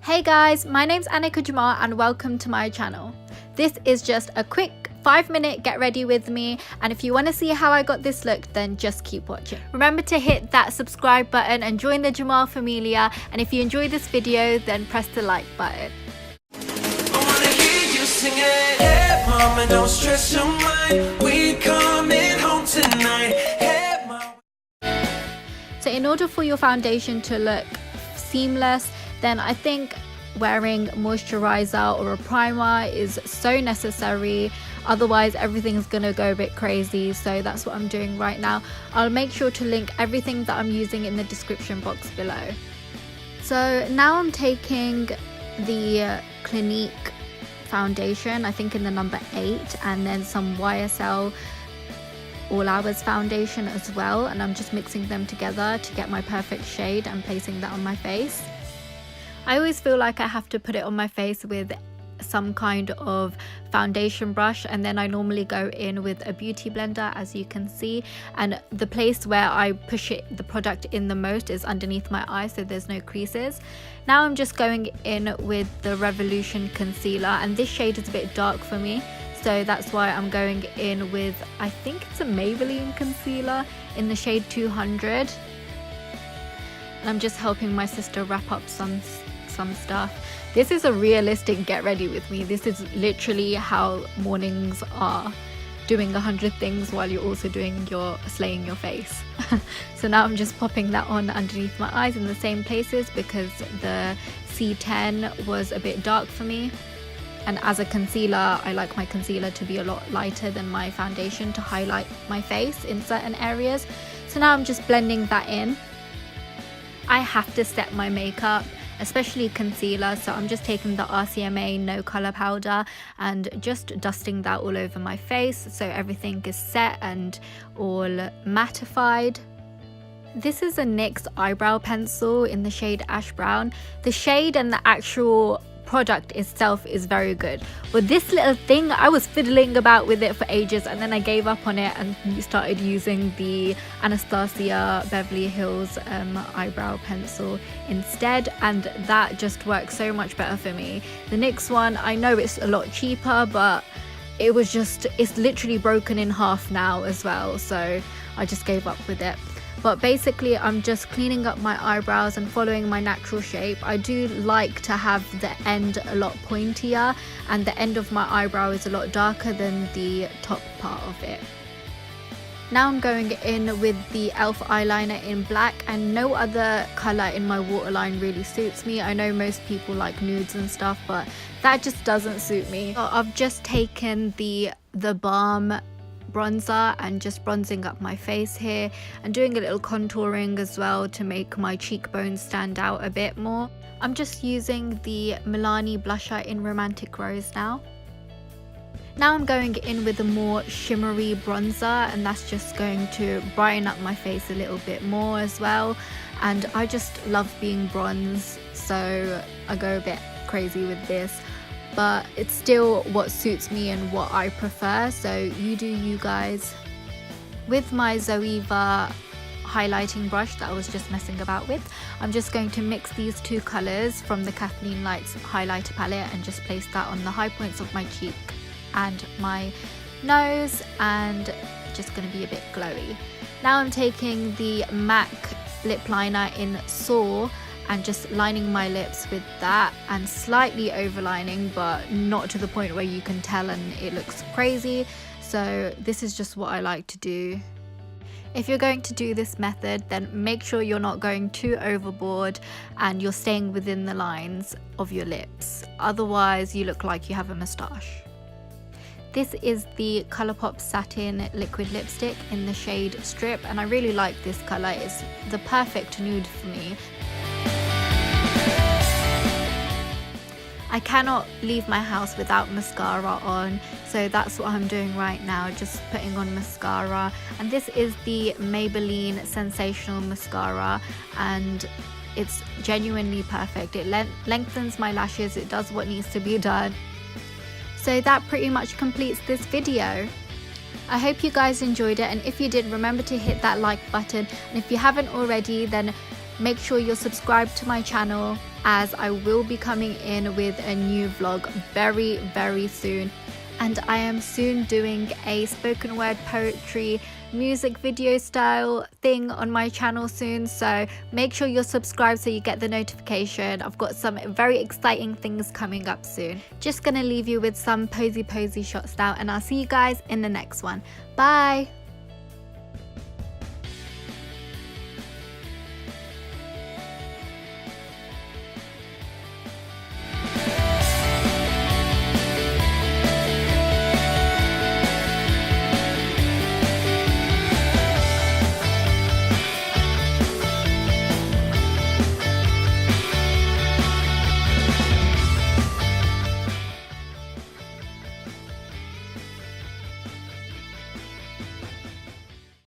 Hey guys, my name's Anyeka Jamal and welcome to my channel. This is just a quick 5-minute get ready with me, and if you want to see how I got this look, then just keep watching. Remember to hit that subscribe button and join the Jamal familia, and if you enjoyed this video, then press the like button. I wanna hear you singing. Hey mama, don't stress your mind. We coming home tonight. Hey mama. So in order for your foundation to look seamless, then I think wearing moisturiser or a primer is so necessary. Otherwise everything's gonna go a bit crazy, so that's what I'm doing right now. I'll make sure to link everything that I'm using in the description box below. So now I'm taking the Clinique foundation, I think in the number 8, and then some YSL All Hours foundation as well, and I'm just mixing them together to get my perfect shade and placing that on my face. I always feel like I have to put it on my face with some kind of foundation brush, and then I normally go in with a beauty blender, as you can see, and the place where I push the product in the most is underneath my eye, so there's no creases. Now I'm just going in with the Revolution concealer, and this shade is a bit dark for me, so that's why I'm going in with, I think it's a Maybelline concealer in the shade 200. And I'm just helping my sister wrap up some stuff. This is a realistic get ready with me. This is literally how mornings are, doing 100 things while you're also doing your slaying your face. So now I'm just popping that on underneath my eyes in the same places because the C10 was a bit dark for me, and as a concealer I like my concealer to be a lot lighter than my foundation to highlight my face in certain areas. So now I'm just blending that in. I have to set my makeup, especially concealer, so I'm just taking the RCMA no color powder and just dusting that all over my face so everything is set and all mattified. This is a NYX eyebrow pencil in the shade Ash Brown. The shade and the actual product itself is very good, but this little thing, I was fiddling about with it for ages and then I gave up on it and started using the Anastasia Beverly Hills eyebrow pencil instead, and that just works so much better for me. The NYX one, I know it's a lot cheaper, but it's literally broken in half now as well, so I just gave up with it. But basically I'm just cleaning up my eyebrows and following my natural shape. I do like to have the end a lot pointier, and the end of my eyebrow is a lot darker than the top part of it. Now I'm going in with the e.l.f. eyeliner in black, and no other colour in my waterline really suits me. I know most people like nudes and stuff, but that just doesn't suit me. So I've just taken the Balm bronzer and just bronzing up my face here and doing a little contouring as well to make my cheekbones stand out a bit more. I'm just using the Milani blusher in Romantic Rose now. Now I'm going in with a more shimmery bronzer, and that's just going to brighten up my face a little bit more as well, and I just love being bronze, so I go a bit crazy with this, but it's still what suits me and what I prefer, so you do you guys. With my Zoeva highlighting brush that I was just messing about with, I'm just going to mix these two colours from the Kathleen Lights highlighter palette and just place that on the high points of my cheek and my nose, and just going to be a bit glowy. Now I'm taking the MAC lip liner in Soar and just lining my lips with that and slightly overlining, but not to the point where you can tell and it looks crazy. So this is just what I like to do. If you're going to do this method, then make sure you're not going too overboard and you're staying within the lines of your lips, otherwise you look like you have a moustache. This is the Colourpop Satin Liquid Lipstick in the shade Strip, and I really like this colour. It's the perfect nude for me. I cannot leave my house without mascara on, so that's what I'm doing right now, just putting on mascara. And this is the Maybelline Sensational mascara, and it's genuinely perfect. It lengthens my lashes, it does what needs to be done. So that pretty much completes this video. I hope you guys enjoyed it, and if you did, remember to hit that like button, and if you haven't already, then Make sure you're subscribed to my channel, as I will be coming in with a new vlog very, very soon. And I am soon doing a spoken word poetry music video style thing on my channel soon, so make sure you're subscribed so you get the notification. I've got some very exciting things coming up soon. Just gonna leave you with some posy shots now, and I'll see you guys in the next one. Bye.